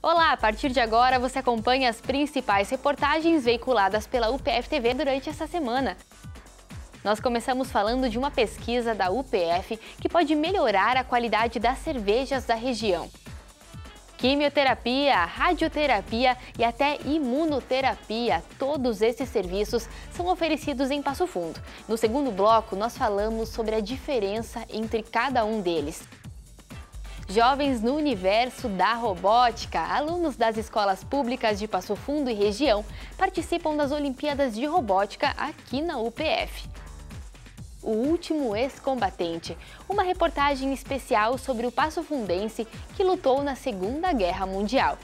Olá, a partir de agora você acompanha as principais reportagens veiculadas pela UPF TV durante essa semana. Nós começamos falando de uma pesquisa da UPF que pode melhorar a qualidade das cervejas da região. Quimioterapia, radioterapia e até imunoterapia, todos esses serviços são oferecidos em Passo Fundo. No segundo bloco, nós falamos sobre a diferença entre cada um deles. Jovens no universo da robótica, alunos das escolas públicas de Passo Fundo e região participam das Olimpíadas de Robótica aqui na UPF. O último ex-combatente, uma reportagem especial sobre o passofundense que lutou na Segunda Guerra Mundial.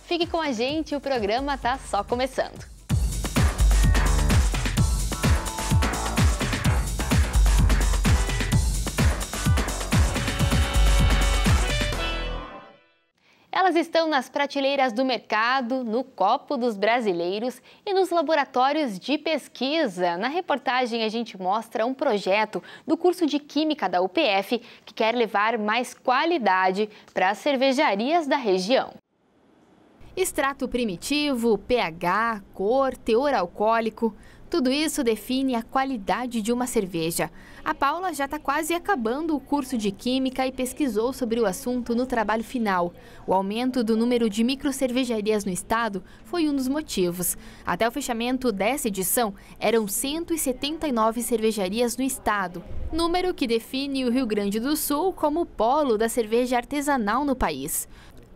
Fique com a gente, o programa tá só começando. Elas estão nas prateleiras do mercado, no copo dos brasileiros e nos laboratórios de pesquisa. Na reportagem a gente mostra um projeto do curso de Química da UPF que quer levar mais qualidade para as cervejarias da região. Extrato primitivo, pH, cor, teor alcoólico, tudo isso define a qualidade de uma cerveja. A Paula já está quase acabando o curso de Química e pesquisou sobre o assunto no trabalho final. O aumento do número de microcervejarias no estado foi um dos motivos. Até o fechamento dessa edição, eram 179 cervejarias no estado, número que define o Rio Grande do Sul como o polo da cerveja artesanal no país.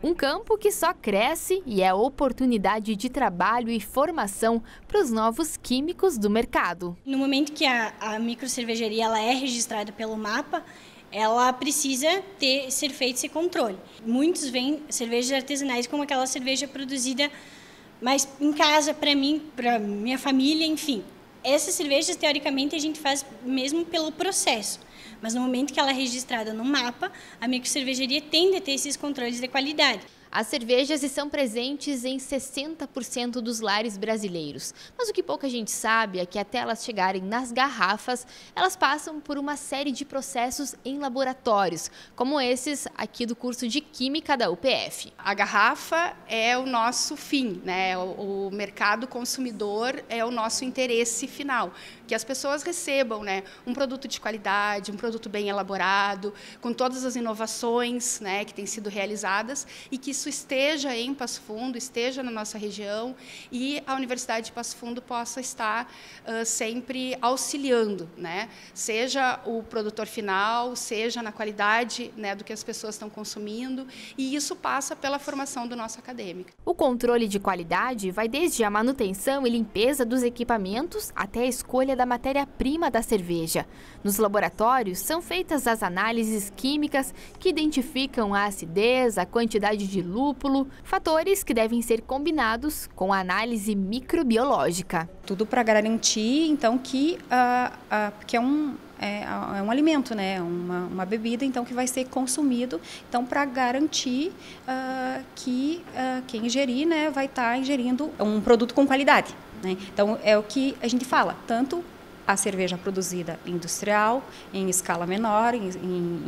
Um campo que só cresce e é oportunidade de trabalho e formação para os novos químicos do mercado. No momento que a microcervejaria ela é registrada pelo MAPA, ela precisa ser feito esse controle. Muitos veem cervejas artesanais como aquela cerveja produzida mais em casa, para mim, para minha família, enfim. Essas cervejas, teoricamente, a gente faz mesmo pelo processo. Mas no momento que ela é registrada no MAPA, a microcervejaria tende a ter esses controles de qualidade. As cervejas estão presentes em 60% dos lares brasileiros. Mas o que pouca gente sabe é que até elas chegarem nas garrafas, elas passam por uma série de processos em laboratórios, como esses aqui do curso de Química da UPF. A garrafa é o nosso fim, né? O mercado consumidor é o nosso interesse final. Que as pessoas recebam, né, um produto de qualidade, um produto bem elaborado, com todas as inovações, né, que têm sido realizadas e que isso esteja em Passo Fundo, esteja na nossa região e a Universidade de Passo Fundo possa estar sempre auxiliando, né, seja o produtor final, seja na qualidade, né, do que as pessoas estão consumindo, e isso passa pela formação do nosso acadêmico. O controle de qualidade vai desde a manutenção e limpeza dos equipamentos até a escolha da matéria-prima da cerveja. Nos laboratórios são feitas as análises químicas que identificam a acidez, a quantidade de lúpulo, fatores que devem ser combinados com a análise microbiológica. Tudo para garantir, então, que é um alimento, né? Uma bebida, então, que vai ser consumido, então, para garantir que quem ingerir, né, vai estar ingerindo um produto com qualidade, né? Então, é o que a gente fala, tanto a cerveja produzida industrial, em escala menor, em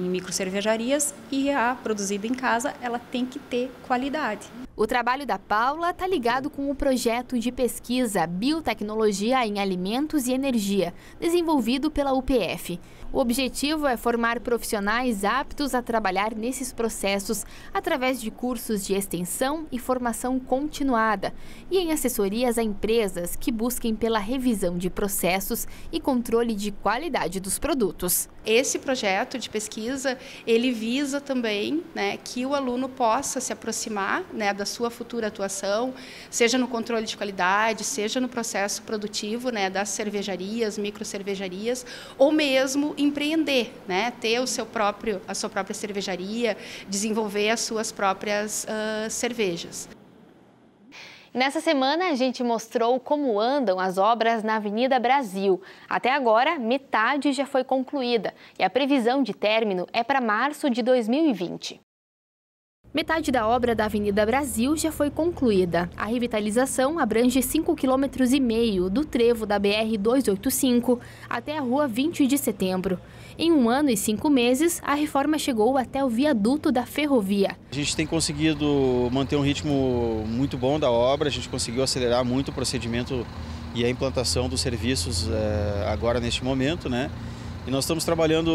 microcervejarias, e a produzida em casa, ela tem que ter qualidade. O trabalho da Paula está ligado com o projeto de pesquisa Biotecnologia em Alimentos e Energia, desenvolvido pela UPF. O objetivo é formar profissionais aptos a trabalhar nesses processos através de cursos de extensão e formação continuada e em assessorias a empresas que busquem pela revisão de processos e controle de qualidade dos produtos. Esse projeto de pesquisa, ele visa também, né, que o aluno possa se aproximar, né, da sua futura atuação, seja no controle de qualidade, seja no processo produtivo, né, das cervejarias, microcervejarias, ou mesmo empreender, né, ter a sua própria cervejaria, desenvolver as suas próprias cervejas. Nessa semana, a gente mostrou como andam as obras na Avenida Brasil. Até agora, metade já foi concluída e a previsão de término é para março de 2020. Metade da obra da Avenida Brasil já foi concluída. A revitalização abrange 5,5 km do trevo da BR-285 até a Rua 20 de Setembro. Em 1 ano e 5 meses, a reforma chegou até o viaduto da ferrovia. A gente tem conseguido manter um ritmo muito bom da obra, a gente conseguiu acelerar muito o procedimento e a implantação dos serviços agora neste momento, né? E nós estamos trabalhando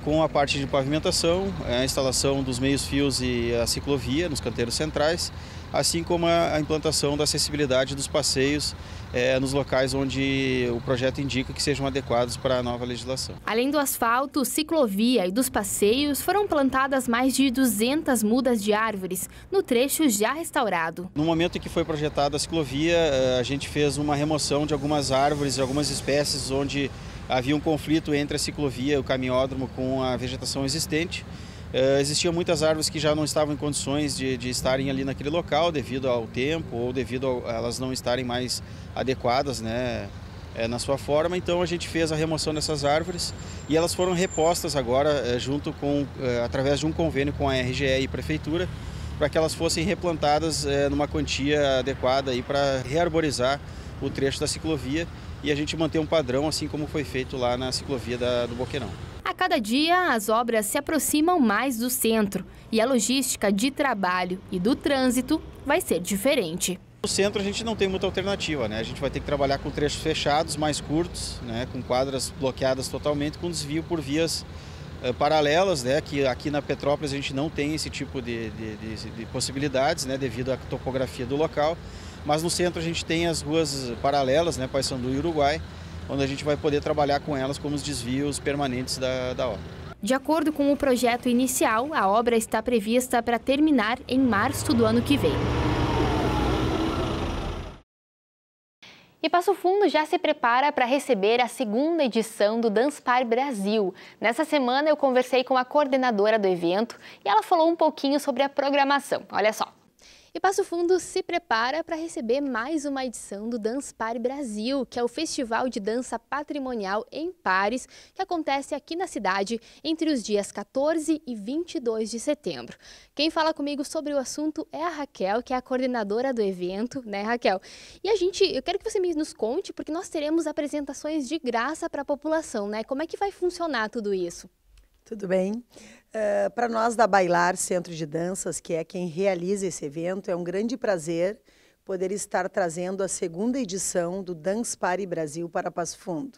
com a parte de pavimentação, a instalação dos meios-fios e a ciclovia nos canteiros centrais, assim como a implantação da acessibilidade dos passeios nos locais onde o projeto indica que sejam adequados para a nova legislação. Além do asfalto, ciclovia e dos passeios, foram plantadas mais de 200 mudas de árvores no trecho já restaurado. No momento em que foi projetada a ciclovia, a gente fez uma remoção de algumas árvores, de algumas espécies onde havia um conflito entre a ciclovia e o caminhódromo com a vegetação existente. Existiam muitas árvores que já não estavam em condições de estarem ali naquele local devido ao tempo ou devido a elas não estarem mais adequadas, né, na sua forma. Então a gente fez a remoção dessas árvores e elas foram repostas agora através de um convênio com a RGE e Prefeitura para que elas fossem replantadas numa quantia adequada para rearborizar o trecho da ciclovia e a gente manter um padrão assim como foi feito lá na ciclovia do Boqueirão. A cada dia, as obras se aproximam mais do centro e a logística de trabalho e do trânsito vai ser diferente. No centro a gente não tem muita alternativa, né? A gente vai ter que trabalhar com trechos fechados, mais curtos, né? Com quadras bloqueadas totalmente, com desvio por vias paralelas, né? Que aqui na Petrópolis a gente não tem esse tipo de possibilidades, né? Devido à topografia do local. Mas no centro a gente tem as ruas paralelas, né? Paissandu e Uruguai, onde a gente vai poder trabalhar com elas como os desvios permanentes da obra. De acordo com o projeto inicial, a obra está prevista para terminar em março do ano que vem. E Passo Fundo já se prepara para receber a 2ª edição do Danspar Brasil. Nessa semana eu conversei com a coordenadora do evento e ela falou um pouquinho sobre a programação. Olha só. E Passo Fundo se prepara para receber mais uma edição do Danspar Brasil, que é o festival de dança patrimonial em Pares, que acontece aqui na cidade entre os dias 14 e 22 de setembro. Quem fala comigo sobre o assunto é a Raquel, que é a coordenadora do evento, né, Raquel? E eu quero que você nos conte, porque nós teremos apresentações de graça para a população, né? Como é que vai funcionar tudo isso? Tudo bem. Para nós da Bailar Centro de Danças, que é quem realiza esse evento, é um grande prazer poder estar trazendo a 2ª edição do Danspar Brasil para Passo Fundo.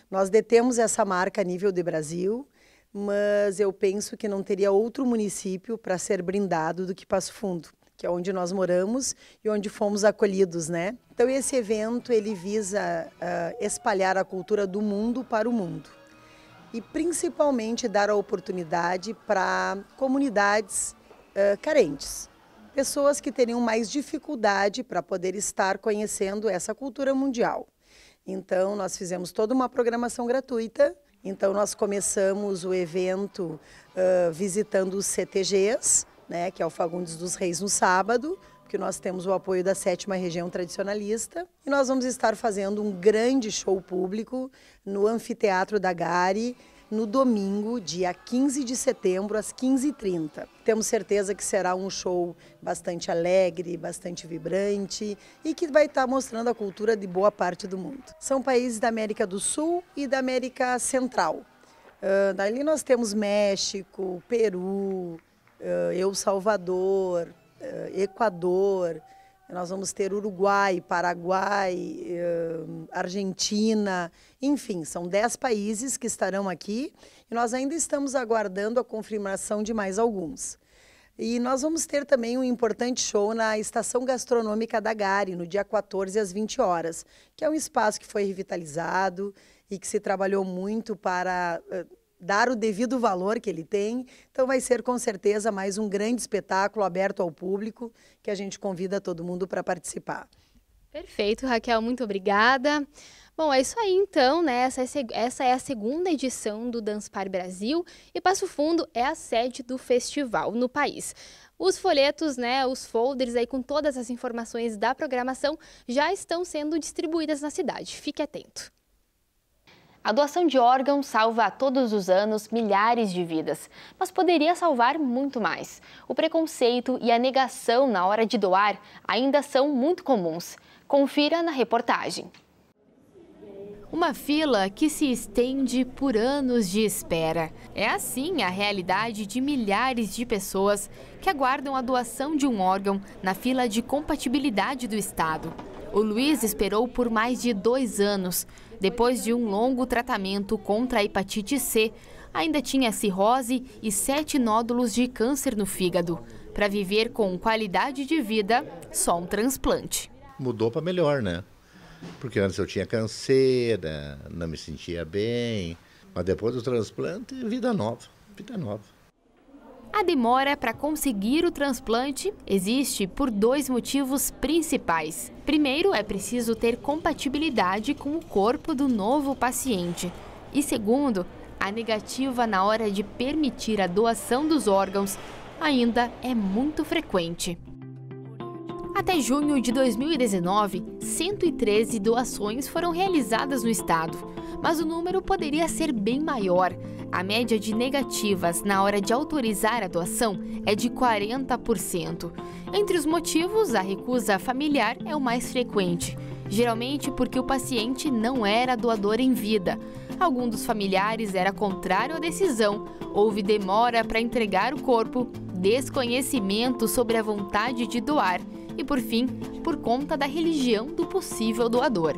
Nós detemos essa marca a nível de Brasil, mas eu penso que não teria outro município para ser brindado do que Passo Fundo, que é onde nós moramos e onde fomos acolhidos, né? Então esse evento ele visa espalhar a cultura do mundo para o mundo. E principalmente dar a oportunidade para comunidades carentes, pessoas que teriam mais dificuldade para poder estar conhecendo essa cultura mundial. Então nós fizemos toda uma programação gratuita, então nós começamos o evento visitando os CTGs, né, que é o Fagundes dos Reis no sábado, porque nós temos o apoio da 7ª Região Tradicionalista. E nós vamos estar fazendo um grande show público no Anfiteatro da Gari, no domingo, dia 15 de setembro, às 15h30. Temos certeza que será um show bastante alegre, bastante vibrante e que vai estar mostrando a cultura de boa parte do mundo. São países da América do Sul e da América Central. Dali nós temos México, Peru, El Salvador, Equador, nós vamos ter Uruguai, Paraguai, Argentina, enfim, são 10 países que estarão aqui e nós ainda estamos aguardando a confirmação de mais alguns. E nós vamos ter também um importante show na Estação Gastronômica da Gari, no dia 14 às 20 horas, que é um espaço que foi revitalizado e que se trabalhou muito para dar o devido valor que ele tem. Então vai ser com certeza mais um grande espetáculo aberto ao público que a gente convida todo mundo para participar. Perfeito, Raquel, muito obrigada. Bom, é isso aí então, né? Essa é a 2ª edição do Danspar Brasil e Passo Fundo é a sede do festival no país. Os folhetos, né, os folders aí com todas as informações da programação já estão sendo distribuídas na cidade. Fique atento. A doação de órgãos salva todos os anos milhares de vidas, mas poderia salvar muito mais. O preconceito e a negação na hora de doar ainda são muito comuns. Confira na reportagem. Uma fila que se estende por anos de espera. É assim a realidade de milhares de pessoas que aguardam a doação de um órgão na fila de compatibilidade do Estado. O Luiz esperou por mais de 2 anos. Depois de um longo tratamento contra a hepatite C, ainda tinha cirrose e 7 nódulos de câncer no fígado. Para viver com qualidade de vida, só um transplante. Mudou para melhor, né? Porque antes eu tinha canseira, não me sentia bem, mas depois do transplante, vida nova, vida nova. A demora para conseguir o transplante existe por 2 motivos principais. Primeiro, é preciso ter compatibilidade com o corpo do novo paciente. E segundo, a negativa na hora de permitir a doação dos órgãos ainda é muito frequente. Até junho de 2019, 113 doações foram realizadas no estado, mas o número poderia ser bem maior. A média de negativas na hora de autorizar a doação é de 40%. Entre os motivos, a recusa familiar é o mais frequente, geralmente porque o paciente não era doador em vida. Algum dos familiares era contrário à decisão, houve demora para entregar o corpo, desconhecimento sobre a vontade de doar e, por fim, por conta da religião do possível doador.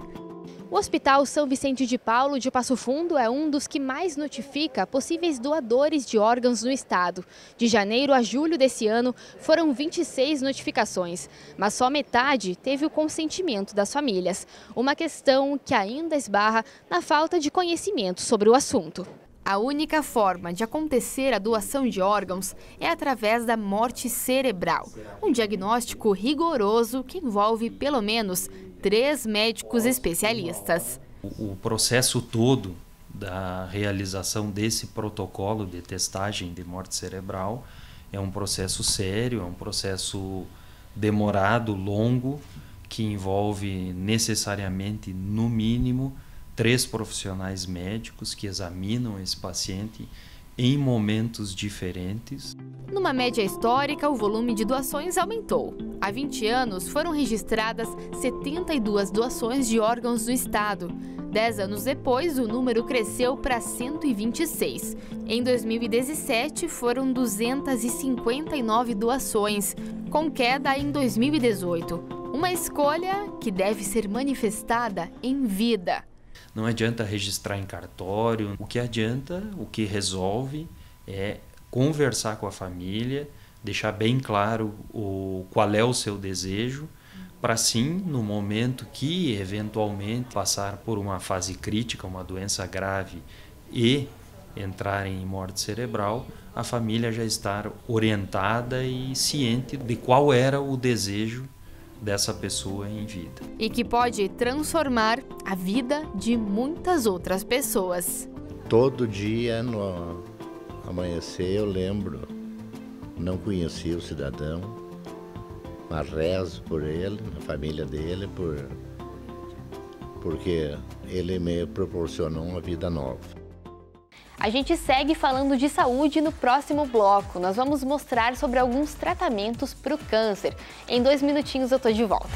O Hospital São Vicente de Paulo de Passo Fundo é um dos que mais notifica possíveis doadores de órgãos no estado. De janeiro a julho desse ano, foram 26 notificações, mas só metade teve o consentimento das famílias. Uma questão que ainda esbarra na falta de conhecimento sobre o assunto. A única forma de acontecer a doação de órgãos é através da morte cerebral, um diagnóstico rigoroso que envolve pelo menos 3 médicos especialistas. O processo todo da realização desse protocolo de testagem de morte cerebral é um processo sério, é um processo demorado, longo, que envolve necessariamente, no mínimo, 3 profissionais médicos que examinam esse paciente em momentos diferentes. Numa média histórica, o volume de doações aumentou. Há 20 anos, foram registradas 72 doações de órgãos no estado. 10 anos depois, o número cresceu para 126. Em 2017, foram 259 doações, com queda em 2018. Uma escolha que deve ser manifestada em vida. Não adianta registrar em cartório, o que adianta, o que resolve é conversar com a família, deixar bem claro qual é o seu desejo, para sim, no momento que eventualmente passar por uma fase crítica, uma doença grave e entrar em morte cerebral, a família já estar orientada e ciente de qual era o desejo dessa pessoa em vida. E que pode transformar a vida de muitas outras pessoas. Todo dia, no amanhecer, eu lembro, não conhecia o cidadão, mas rezo por ele, a família dele, porque ele me proporcionou uma vida nova. A gente segue falando de saúde no próximo bloco. Nós vamos mostrar sobre alguns tratamentos para o câncer. Em 2 minutinhos eu tô de volta.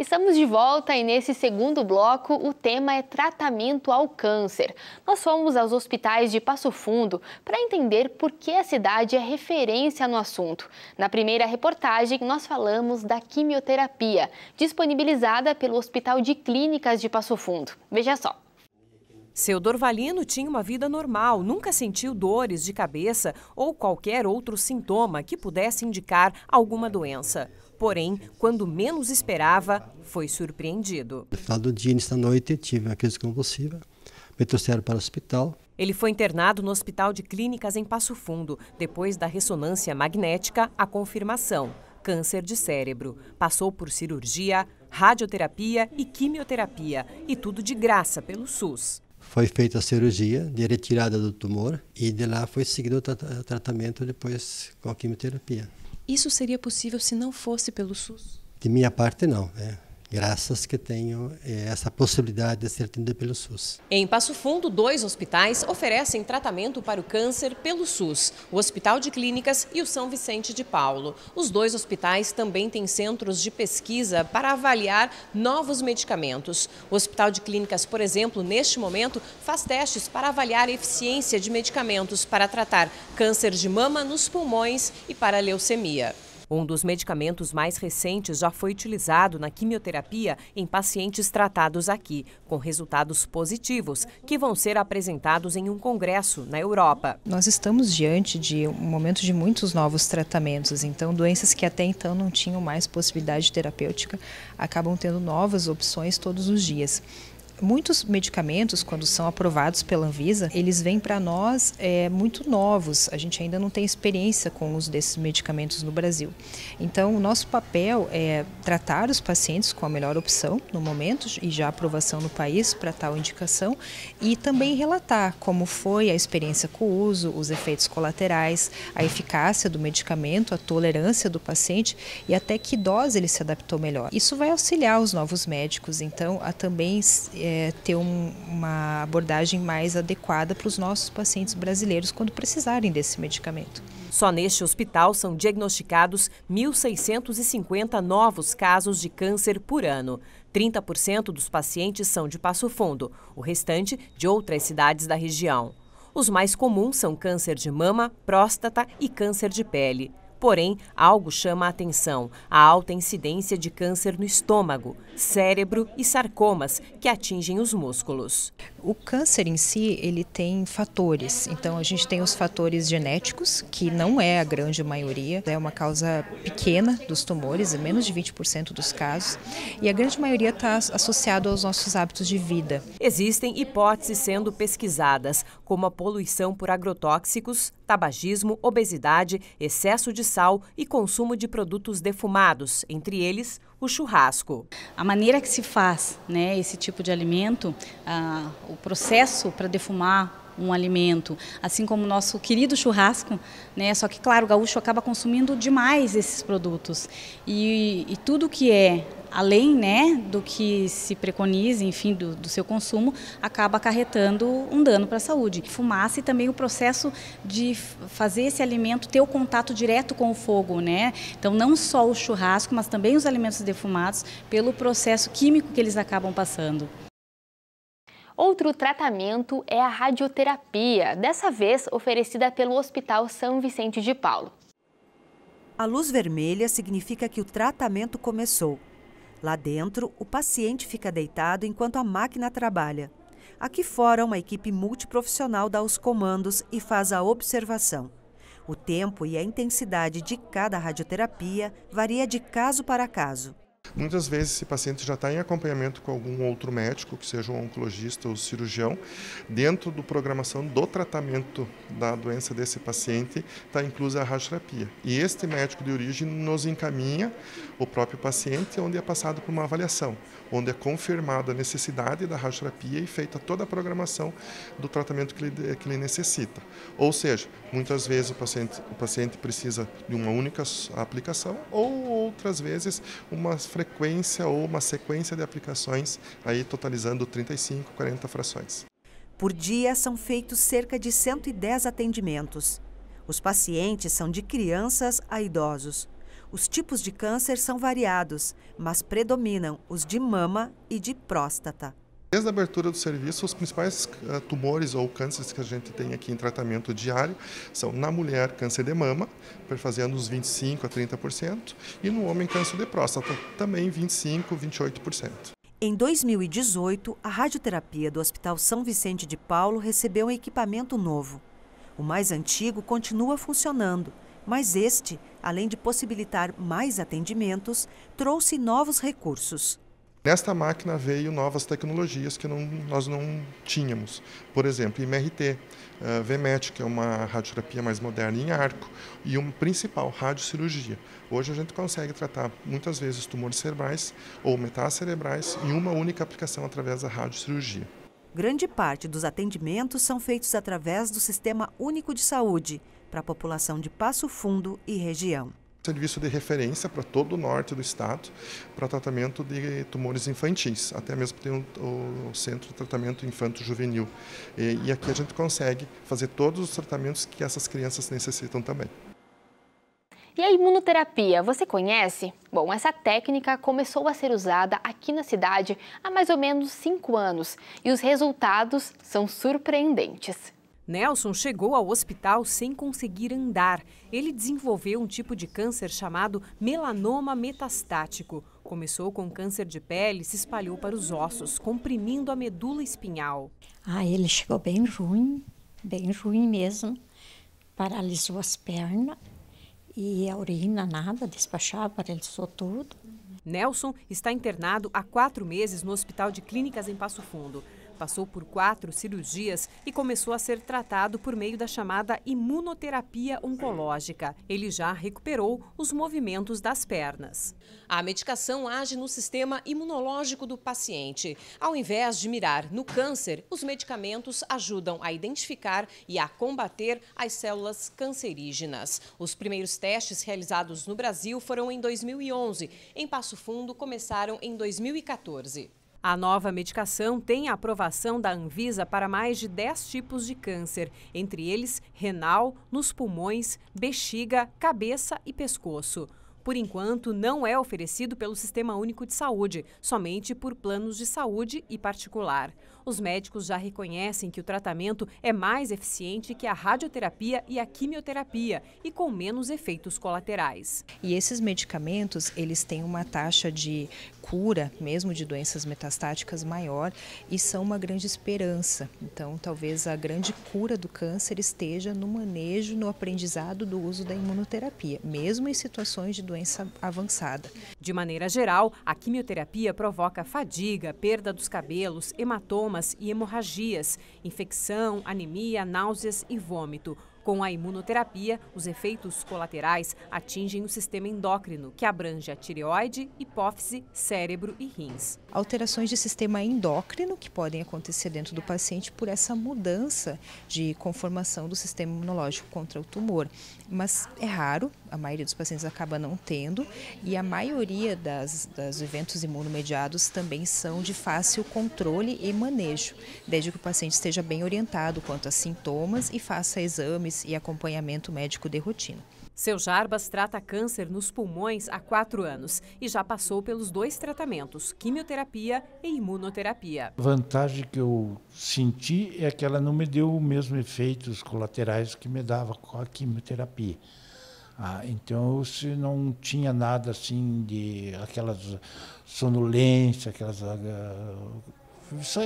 Estamos de volta e nesse segundo bloco o tema é tratamento ao câncer. Nós fomos aos hospitais de Passo Fundo para entender por que a cidade é referência no assunto. Na primeira reportagem nós falamos da quimioterapia, disponibilizada pelo Hospital de Clínicas de Passo Fundo. Veja só. Seu Dorvalino tinha uma vida normal, nunca sentiu dores de cabeça ou qualquer outro sintoma que pudesse indicar alguma doença. Porém, quando menos esperava, foi surpreendido. No final do dia, nesta noite, tive uma crise convulsiva, me trouxeram para o hospital. Ele foi internado no Hospital de Clínicas em Passo Fundo, depois da ressonância magnética, a confirmação: câncer de cérebro. Passou por cirurgia, radioterapia e quimioterapia, e tudo de graça pelo SUS. Foi feita a cirurgia de retirada do tumor e de lá foi seguido o tratamento depois com a quimioterapia. Isso seria possível se não fosse pelo SUS? De minha parte, não. graças que tenho essa possibilidade de ser atendido pelo SUS. Em Passo Fundo, 2 hospitais oferecem tratamento para o câncer pelo SUS, o Hospital de Clínicas e o São Vicente de Paulo. Os 2 hospitais também têm centros de pesquisa para avaliar novos medicamentos. O Hospital de Clínicas, por exemplo, neste momento, faz testes para avaliar a eficiência de medicamentos para tratar câncer de mama nos pulmões e para leucemia. Um dos medicamentos mais recentes já foi utilizado na quimioterapia em pacientes tratados aqui, com resultados positivos, que vão ser apresentados em um congresso na Europa. Nós estamos diante de um momento de muitos novos tratamentos, então doenças que até então não tinham mais possibilidade terapêutica acabam tendo novas opções todos os dias. Muitos medicamentos, quando são aprovados pela Anvisa, eles vêm para nós muito novos. A gente ainda não tem experiência com o uso desses medicamentos no Brasil. Então, o nosso papel é tratar os pacientes com a melhor opção no momento e já aprovação no país para tal indicação e também relatar como foi a experiência com o uso, os efeitos colaterais, a eficácia do medicamento, a tolerância do paciente e até que dose ele se adaptou melhor. Isso vai auxiliar os novos médicos, então, a também ter uma abordagem mais adequada para os nossos pacientes brasileiros quando precisarem desse medicamento. Só neste hospital são diagnosticados 1.650 novos casos de câncer por ano. 30% dos pacientes são de Passo Fundo, o restante de outras cidades da região. Os mais comuns são câncer de mama, próstata e câncer de pele. Porém, algo chama a atenção: a alta incidência de câncer no estômago, cérebro e sarcomas que atingem os músculos. O câncer em si, ele tem fatores. Então, a gente tem os fatores genéticos, que não é a grande maioria, é uma causa pequena dos tumores, é menos de 20% dos casos, e a grande maioria está associado aos nossos hábitos de vida. Existem hipóteses sendo pesquisadas, como a poluição por agrotóxicos, tabagismo, obesidade, excesso de sal e consumo de produtos defumados, entre eles o churrasco. A maneira que se faz, esse tipo de alimento, o processo para defumar um alimento, assim como o nosso querido churrasco, só que, claro, o gaúcho acaba consumindo demais esses produtos. E tudo que é além do que se preconiza, enfim, do seu consumo, acaba acarretando um dano para a saúde. Fumaça e também o processo de fazer esse alimento ter o contato direto com o fogo, Então, não só o churrasco, mas também os alimentos defumados, pelo processo químico que eles acabam passando. Outro tratamento é a radioterapia, dessa vez oferecida pelo Hospital São Vicente de Paulo. A luz vermelha significa que o tratamento começou. Lá dentro, o paciente fica deitado enquanto a máquina trabalha. Aqui fora, uma equipe multiprofissional dá os comandos e faz a observação. O tempo e a intensidade de cada radioterapia varia de caso para caso. Muitas vezes esse paciente já está em acompanhamento com algum outro médico, que seja um oncologista ou cirurgião. Dentro da programação do tratamento da doença desse paciente está inclusa a radioterapia. E este médico de origem nos encaminha o próprio paciente, onde é passado por uma avaliação, onde é confirmada a necessidade da radioterapia e feita toda a programação do tratamento que ele necessita. Ou seja, muitas vezes o paciente precisa de uma única aplicação ou outras vezes uma frequência ou uma sequência de aplicações, aí totalizando 35, 40 frações. Por dia são feitos cerca de 110 atendimentos. Os pacientes são de crianças a idosos. Os tipos de câncer são variados, mas predominam os de mama e de próstata. Desde a abertura do serviço, os principais tumores ou cânceres que a gente tem aqui em tratamento diário são, na mulher, câncer de mama, perfazendo uns 25% a 30%, e no homem, câncer de próstata, também 25% a 28%. Em 2018, a radioterapia do Hospital São Vicente de Paulo recebeu um equipamento novo. O mais antigo continua funcionando, mas este, além de possibilitar mais atendimentos, trouxe novos recursos. Nesta máquina veio novas tecnologias que nós não tínhamos. Por exemplo, MRT, VMET, que é uma radioterapia mais moderna em arco, e uma principal, radiocirurgia. Hoje a gente consegue tratar muitas vezes tumores cerebrais ou metástases cerebrais em uma única aplicação através da radiocirurgia. Grande parte dos atendimentos são feitos através do Sistema Único de Saúde, para a população de Passo Fundo e região. Serviço de referência para todo o norte do estado para tratamento de tumores infantis, até mesmo tem o Centro de Tratamento Infanto-Juvenil. E aqui a gente consegue fazer todos os tratamentos que essas crianças necessitam também. E a imunoterapia, você conhece? Bom, essa técnica começou a ser usada aqui na cidade há mais ou menos 5 anos e os resultados são surpreendentes. Nelson chegou ao hospital sem conseguir andar. Ele desenvolveu um tipo de câncer chamado melanoma metastático. Começou com câncer de pele e se espalhou para os ossos, comprimindo a medula espinhal. Ele chegou bem ruim mesmo. Paralisou as pernas e a urina nada, despachava, paralisou tudo. Nelson está internado há 4 meses no Hospital de Clínicas em Passo Fundo. Passou por 4 cirurgias e começou a ser tratado por meio da chamada imunoterapia oncológica. Ele já recuperou os movimentos das pernas. A medicação age no sistema imunológico do paciente. Ao invés de mirar no câncer, os medicamentos ajudam a identificar e a combater as células cancerígenas. Os primeiros testes realizados no Brasil foram em 2011. Em Passo Fundo, começaram em 2014. A nova medicação tem a aprovação da Anvisa para mais de 10 tipos de câncer, entre eles renal, nos pulmões, bexiga, cabeça e pescoço. Por enquanto, não é oferecido pelo Sistema Único de Saúde, somente por planos de saúde e particular. Os médicos já reconhecem que o tratamento é mais eficiente que a radioterapia e a quimioterapia e com menos efeitos colaterais. E esses medicamentos, eles têm uma taxa de cura, mesmo de doenças metastáticas, maior e são uma grande esperança. Então, talvez a grande cura do câncer esteja no manejo, no aprendizado do uso da imunoterapia, mesmo em situações de doença avançada. De maneira geral, a quimioterapia provoca fadiga, perda dos cabelos, hematomas e hemorragias, infecção, anemia, náuseas e vômito. Com a imunoterapia, os efeitos colaterais atingem o sistema endócrino, que abrange a tireoide, hipófise, cérebro e rins. Alterações de sistema endócrino que podem acontecer dentro do paciente por essa mudança de conformação do sistema imunológico contra o tumor. Mas é raro, a maioria dos pacientes acaba não tendo e a maioria dos eventos imunomediados também são de fácil controle e manejo, desde que o paciente esteja bem orientado quanto a sintomas e faça exames e acompanhamento médico de rotina. Seu Jarbas trata câncer nos pulmões há 4 anos e já passou pelos 2 tratamentos, quimioterapia e imunoterapia. A vantagem que eu senti é que ela não me deu os mesmos efeitos colaterais que me dava com a quimioterapia. Então, se não tinha nada assim de aquelas sonolências,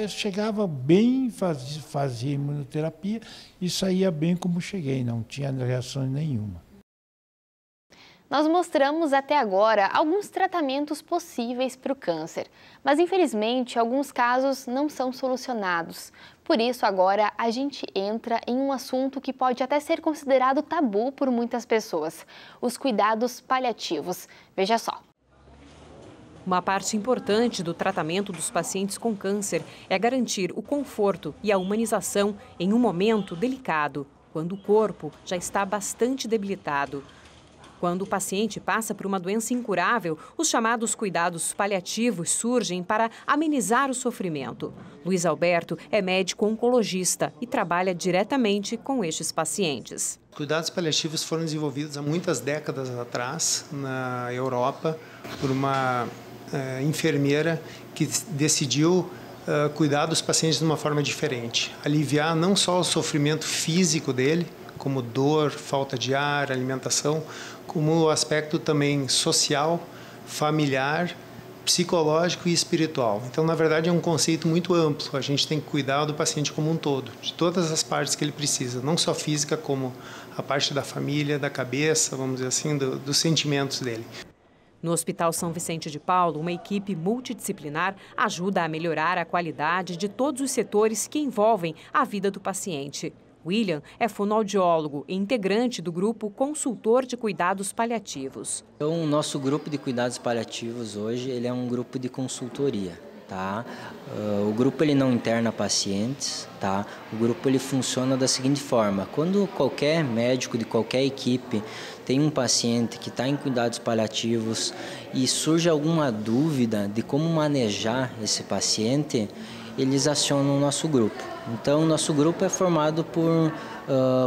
chegava bem, fazia imunoterapia e saía bem como cheguei, não tinha reação nenhuma. Nós mostramos até agora alguns tratamentos possíveis para o câncer, mas infelizmente alguns casos não são solucionados. Por isso agora a gente entra em um assunto que pode até ser considerado tabu por muitas pessoas, os cuidados paliativos. Veja só. Uma parte importante do tratamento dos pacientes com câncer é garantir o conforto e a humanização em um momento delicado, quando o corpo já está bastante debilitado. Quando o paciente passa por uma doença incurável, os chamados cuidados paliativos surgem para amenizar o sofrimento. Luiz Alberto é médico oncologista e trabalha diretamente com estes pacientes. Cuidados paliativos foram desenvolvidos há muitas décadas atrás na Europa por uma enfermeira que decidiu cuidar dos pacientes de uma forma diferente. Aliviar não só o sofrimento físico dele, como dor, falta de ar, alimentação, como o aspecto também social, familiar, psicológico e espiritual. Então, na verdade, é um conceito muito amplo. A gente tem que cuidar do paciente como um todo, de todas as partes que ele precisa, não só física, como a parte da família, da cabeça, vamos dizer assim, dos sentimentos dele. No Hospital São Vicente de Paulo, uma equipe multidisciplinar ajuda a melhorar a qualidade de todos os setores que envolvem a vida do paciente. William é fonoaudiólogo e integrante do grupo Consultor de Cuidados Paliativos. Então, o nosso grupo de cuidados paliativos hoje ele é um grupo de consultoria. tá? O grupo ele não interna pacientes, tá? O grupo ele funciona da seguinte forma: quando qualquer médico de qualquer equipe tem um paciente que está em cuidados paliativos e surge alguma dúvida de como manejar esse paciente, eles acionam o nosso grupo. Então, o nosso grupo é formado por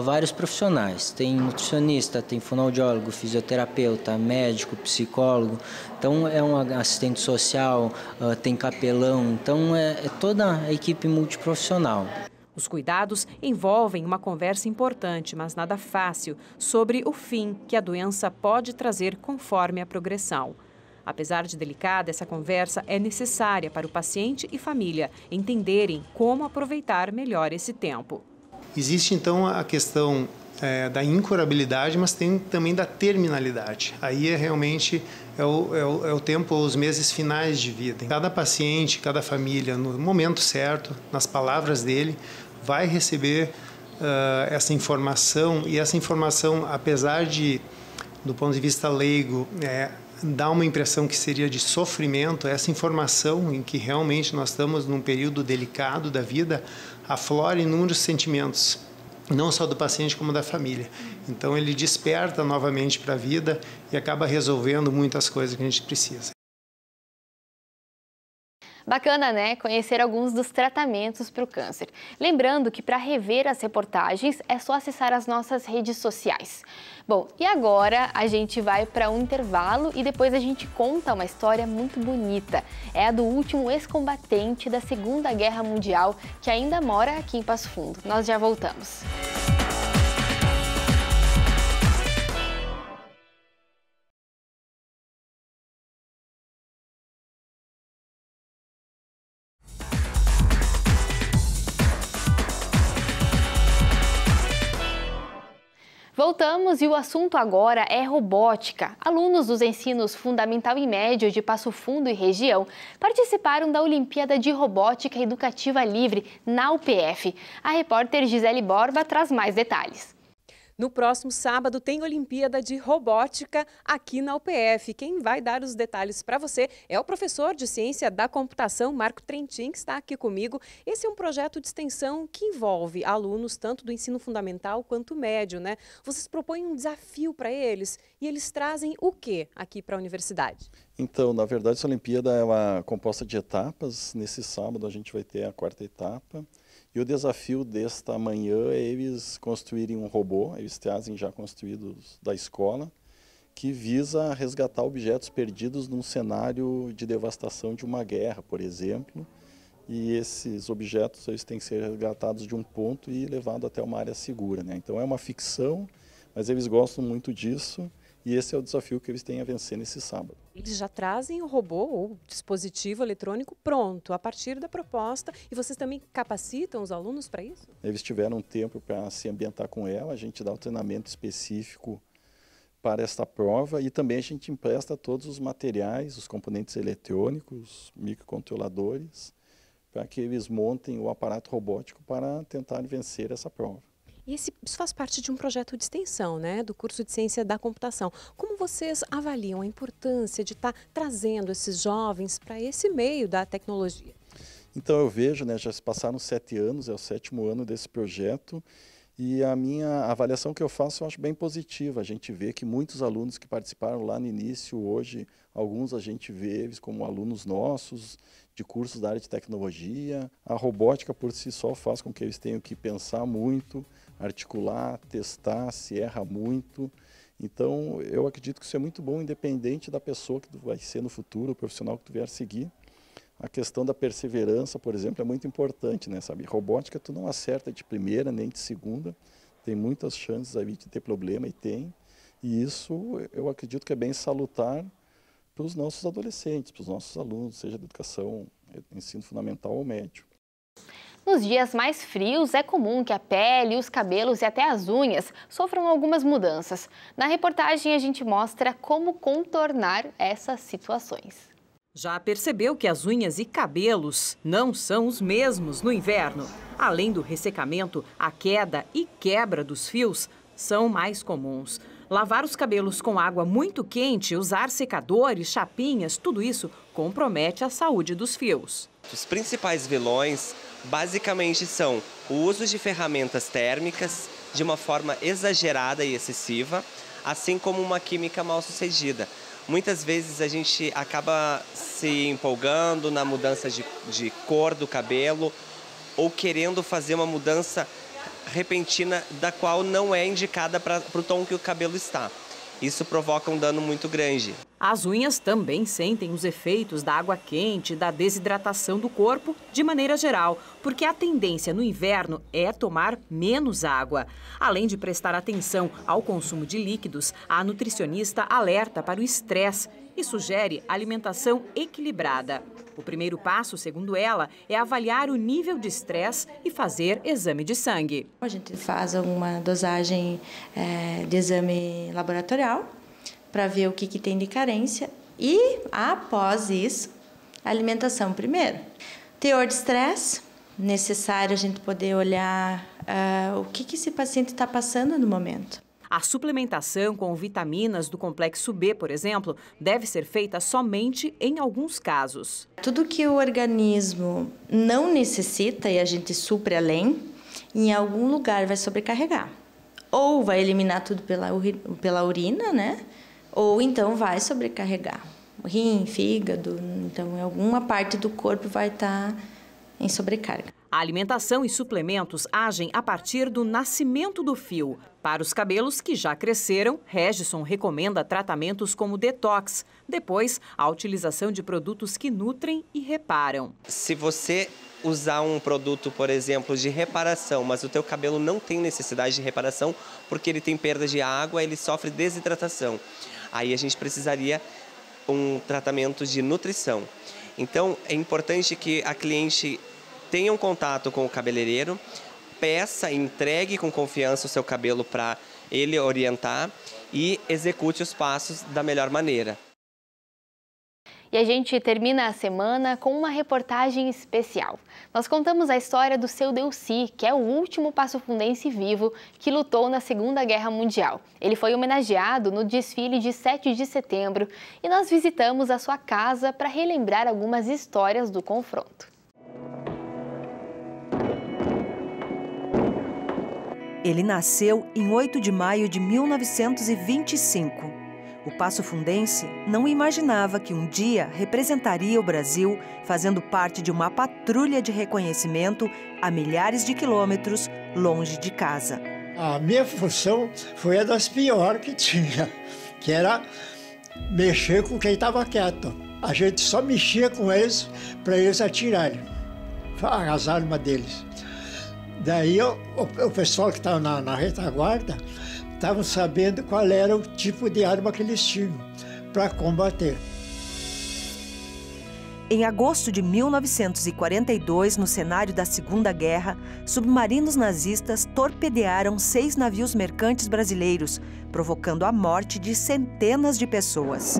vários profissionais. Tem nutricionista, tem fonoaudiólogo, fisioterapeuta, médico, psicólogo. Então, é um assistente social, tem capelão. Então, é toda a equipe multiprofissional. Os cuidados envolvem uma conversa importante, mas nada fácil, sobre o fim que a doença pode trazer conforme a progressão. Apesar de delicada, essa conversa é necessária para o paciente e família entenderem como aproveitar melhor esse tempo. Existe, então, a questão da incurabilidade, mas tem também da terminalidade. Aí realmente é o tempo, os meses finais de vida. Cada paciente, cada família, no momento certo, nas palavras dele, vai receber essa informação. E essa informação, apesar de, do ponto de vista leigo, dá uma impressão que seria de sofrimento, essa informação em que realmente nós estamos num período delicado da vida, aflora inúmeros sentimentos, não só do paciente como da família. Então ele desperta novamente para a vida e acaba resolvendo muitas coisas que a gente precisa. Bacana, né? Conhecer alguns dos tratamentos para o câncer. Lembrando que para rever as reportagens é só acessar as nossas redes sociais. Bom, e agora a gente vai para um intervalo e depois a gente conta uma história muito bonita. É a do último ex-combatente da Segunda Guerra Mundial que ainda mora aqui em Passo Fundo. Nós já voltamos. Voltamos e o assunto agora é robótica. Alunos dos ensinos fundamental e médio de Passo Fundo e região participaram da Olimpíada de Robótica Educativa Livre na UPF. A repórter Gisele Borba traz mais detalhes. No próximo sábado tem Olimpíada de Robótica aqui na UPF. Quem vai dar os detalhes para você é o professor de Ciência da Computação, Marco Trentin, que está aqui comigo. Esse é um projeto de extensão que envolve alunos tanto do ensino fundamental quanto médio, né? Vocês propõem um desafio para eles e eles trazem o que aqui para a universidade? Então, na verdade, essa Olimpíada é uma composta de etapas. Nesse sábado a gente vai ter a 4ª etapa. E o desafio desta manhã é eles construírem um robô, eles trazem já construídos da escola, que visa resgatar objetos perdidos num cenário de devastação de uma guerra, por exemplo. E esses objetos eles têm que ser resgatados de um ponto e levados até uma área segura, né? Então é uma ficção, mas eles gostam muito disso. E esse é o desafio que eles têm a vencer nesse sábado. Eles já trazem o robô ou dispositivo eletrônico pronto, a partir da proposta. E vocês também capacitam os alunos para isso? Eles tiveram tempo para se ambientar com ela, a gente dá um treinamento específico para esta prova e também a gente empresta todos os materiais, os componentes eletrônicos, microcontroladores, para que eles montem o aparato robótico para tentar vencer essa prova. E isso faz parte de um projeto de extensão, né, do curso de Ciência da Computação. Como vocês avaliam a importância de estar trazendo esses jovens para esse meio da tecnologia? Então eu vejo, né, já se passaram 7 anos, é o 7º ano desse projeto, e a minha avaliação que eu faço eu acho bem positiva. A gente vê que muitos alunos que participaram lá no início, hoje, alguns a gente vê eles como alunos nossos, de cursos da área de tecnologia. A robótica por si só faz com que eles tenham que pensar muito, articular, testar, se erra muito. Então, eu acredito que isso é muito bom, independente da pessoa que tu vai ser no futuro, o profissional que tu vier seguir. A questão da perseverança, por exemplo, é muito importante, né, sabe? Robótica tu não acerta de primeira nem de segunda, tem muitas chances aí de ter problema e tem. E isso eu acredito que é bem salutar para os nossos adolescentes, para os nossos alunos, seja de educação, ensino fundamental ou médio. Nos dias mais frios, é comum que a pele, os cabelos e até as unhas sofram algumas mudanças. Na reportagem, a gente mostra como contornar essas situações. Já percebeu que as unhas e cabelos não são os mesmos no inverno? Além do ressecamento, a queda e quebra dos fios são mais comuns. Lavar os cabelos com água muito quente, usar secadores, chapinhas, tudo isso compromete a saúde dos fios. Os principais vilões basicamente são o uso de ferramentas térmicas de uma forma exagerada e excessiva, assim como uma química mal sucedida. Muitas vezes a gente acaba se empolgando na mudança de cor do cabelo ou querendo fazer uma mudança repentina da qual não é indicada para o tom que o cabelo está. Isso provoca um dano muito grande. As unhas também sentem os efeitos da água quente e da desidratação do corpo de maneira geral, porque a tendência no inverno é tomar menos água. Além de prestar atenção ao consumo de líquidos, a nutricionista alerta para o estresse e sugere alimentação equilibrada. O primeiro passo, segundo ela, é avaliar o nível de estresse e fazer exame de sangue. A gente faz uma dosagem de exame laboratorial para ver o que tem de carência e, após isso, a alimentação primeiro. Teor de estresse, necessário a gente poder olhar o que esse paciente está passando no momento. A suplementação com vitaminas do complexo B, por exemplo, deve ser feita somente em alguns casos. Tudo que o organismo não necessita e a gente supre além, em algum lugar vai sobrecarregar. Ou vai eliminar tudo pela urina, né? Ou então vai sobrecarregar. Rim, fígado, então em alguma parte do corpo vai estar em sobrecarga. A alimentação e suplementos agem a partir do nascimento do fio. Para os cabelos que já cresceram, Regison recomenda tratamentos como detox. Depois, a utilização de produtos que nutrem e reparam. Se você usar um produto, por exemplo, de reparação, mas o teu cabelo não tem necessidade de reparação porque ele tem perda de água, ele sofre desidratação. Aí a gente precisaria um tratamento de nutrição. Então, é importante que a cliente tenha um contato com o cabeleireiro, peça, entregue com confiança o seu cabelo para ele orientar e execute os passos da melhor maneira. E a gente termina a semana com uma reportagem especial. Nós contamos a história do Seu Delcy, que é o último passofundense vivo que lutou na Segunda Guerra Mundial. Ele foi homenageado no desfile de 7 de setembro e nós visitamos a sua casa para relembrar algumas histórias do confronto. Ele nasceu em 8 de maio de 1925. O passofundense não imaginava que um dia representaria o Brasil fazendo parte de uma patrulha de reconhecimento a milhares de quilômetros longe de casa. A minha função foi a das piores que tinha, que era mexer com quem estava quieto. A gente só mexia com eles para eles atirarem as armas deles. Daí o pessoal que estava na retaguarda estavam sabendo qual era o tipo de arma que eles tinham para combater. Em agosto de 1942, no cenário da Segunda Guerra, submarinos nazistas torpedearam 6 navios mercantes brasileiros, provocando a morte de centenas de pessoas.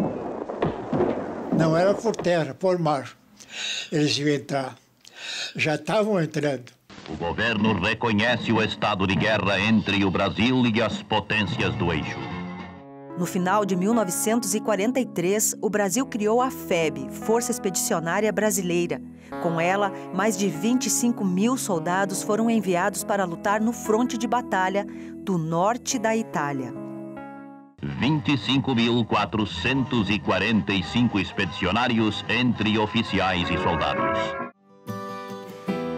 Não era por terra, por mar. Eles iam entrar. Já estavam entrando. O governo reconhece o estado de guerra entre o Brasil e as potências do eixo. No final de 1943, o Brasil criou a FEB, Força Expedicionária Brasileira. Com ela, mais de 25 mil soldados foram enviados para lutar no fronte de batalha do norte da Itália. 25.445 expedicionários entre oficiais e soldados.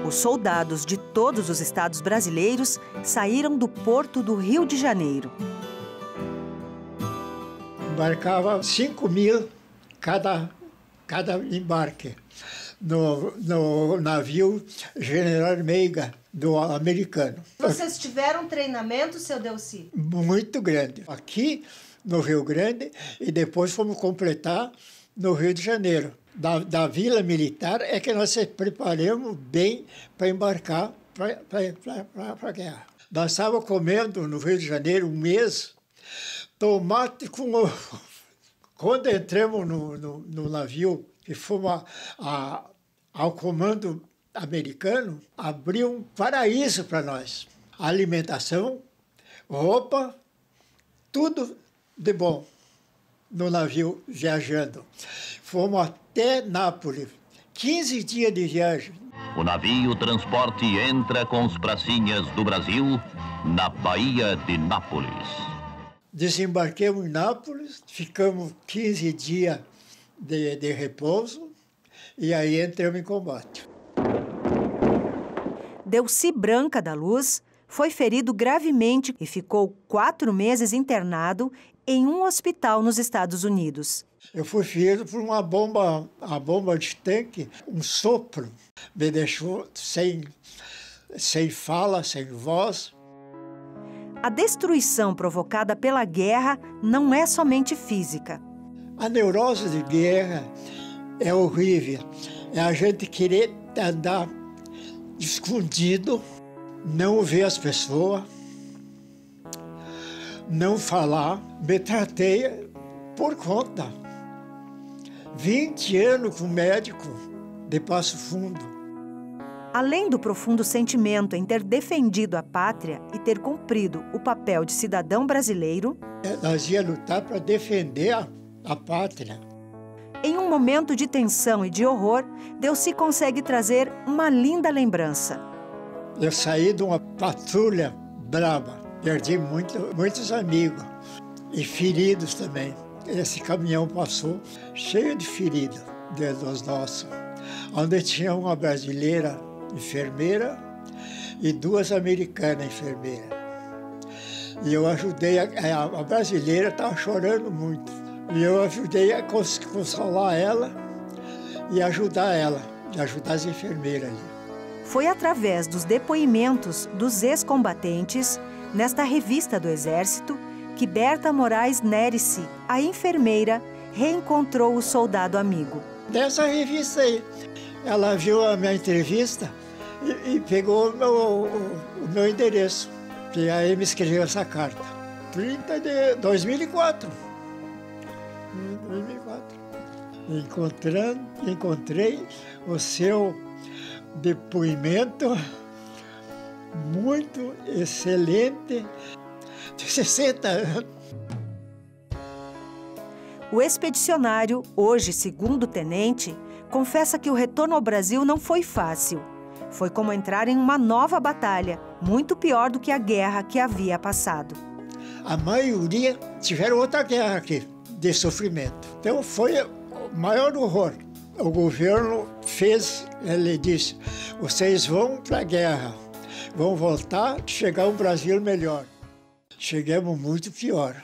Os soldados de todos os estados brasileiros saíram do porto do Rio de Janeiro. Embarcava 5 mil cada embarque no navio General Meiga, do americano. Vocês tiveram treinamento, Seu Delcy? Muito grande. Aqui no Rio Grande e depois fomos completar no Rio de Janeiro. Da Vila Militar é que nós se preparamos bem para embarcar para a guerra. Nós estávamos comendo no Rio de Janeiro um mês tomate com ovo. Quando entramos no navio e fomos ao comando americano, abriu um paraíso para nós. Alimentação, roupa, tudo de bom no navio viajando. Fomos até Nápoles, 15 dias de viagem. O navio transporte entra com os pracinhas do Brasil na Baía de Nápoles. Desembarquemos em Nápoles, ficamos 15 dias de repouso e aí entramos em combate. Delcy Branca da Luz foi ferido gravemente e ficou 4 meses internado em um hospital nos Estados Unidos. Eu fui ferido por uma bomba de tanque, um sopro, me deixou sem fala, sem voz. A destruição provocada pela guerra não é somente física. A neurose de guerra é horrível. É a gente querer andar escondido, não ver as pessoas, não falar. Me tratei por conta. 20 anos com médico de Passo Fundo. Além do profundo sentimento em ter defendido a pátria e ter cumprido o papel de cidadão brasileiro, nós ia lutar para defender a pátria. Em um momento de tensão e de horror, Delcy consegue trazer uma linda lembrança. Eu saí de uma patrulha brava, perdi muitos amigos e feridos também. Esse caminhão passou cheio de feridos dos nossos, onde tinha uma brasileira enfermeira e 2 americanas enfermeiras. E eu ajudei, a brasileira estava chorando muito, e eu ajudei a consolar ela e ajudar as enfermeiras ali. Foi através dos depoimentos dos ex-combatentes, nesta revista do Exército, que Berta Moraes Nerici, a enfermeira, reencontrou o soldado amigo. Dessa revista aí, ela viu a minha entrevista e pegou o meu endereço. E aí me escreveu essa carta. 30 de 2004. 2004. Encontrei o seu depoimento muito excelente. De 60 anos. O expedicionário, hoje segundo-tenente, confessa que o retorno ao Brasil não foi fácil. Foi como entrar em uma nova batalha, muito pior do que a guerra que havia passado. A maioria tiveram outra guerra aqui, de sofrimento. Então foi o maior horror. O governo ele disse, vocês vão para a guerra, vão voltar, chegar um Brasil melhor. Chegamos muito pior,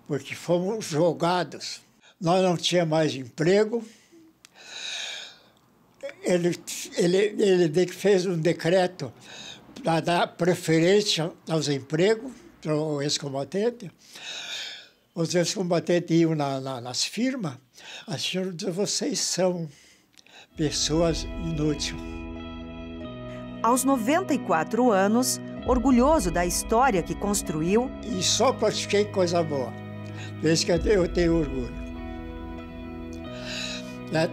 porque fomos jogados. Nós não tínhamos mais emprego. Ele fez um decreto para dar preferência aos empregos para o ex-combatente. Os ex-combatentes iam nas firmas, as firmas diziam, vocês são pessoas inúteis. Aos 94 anos, orgulhoso da história que construiu... E só pratiquei coisa boa. Por isso que eu tenho orgulho.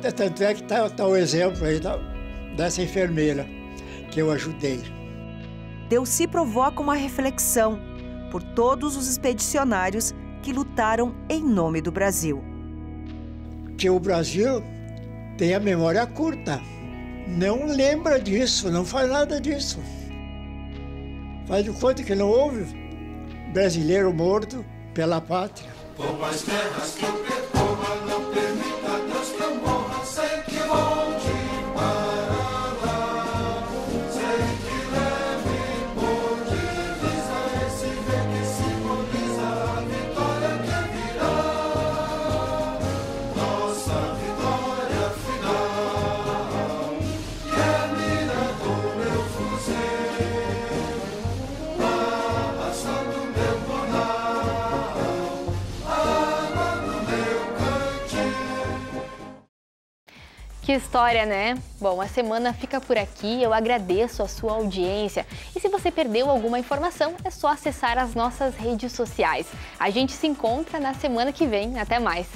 Tanto é que está o exemplo aí dessa enfermeira que eu ajudei. Delcy provoca uma reflexão por todos os expedicionários que lutaram em nome do Brasil. Que o Brasil tem a memória curta. Não lembra disso, não faz nada disso. Faz de conta que não houve brasileiro morto pela pátria. Por mais terras que eu percorra, não permita Deus que eu morra sem que volte para lá. Sem que leve por divisa esse ver que simboliza a vitória que virá. Nossa vitória final, que é a mira do meu fuzil, passando meu bonal, água no meu cantil. Que história, né? Bom, a semana fica por aqui, eu agradeço a sua audiência. E se você perdeu alguma informação, é só acessar as nossas redes sociais. A gente se encontra na semana que vem. Até mais!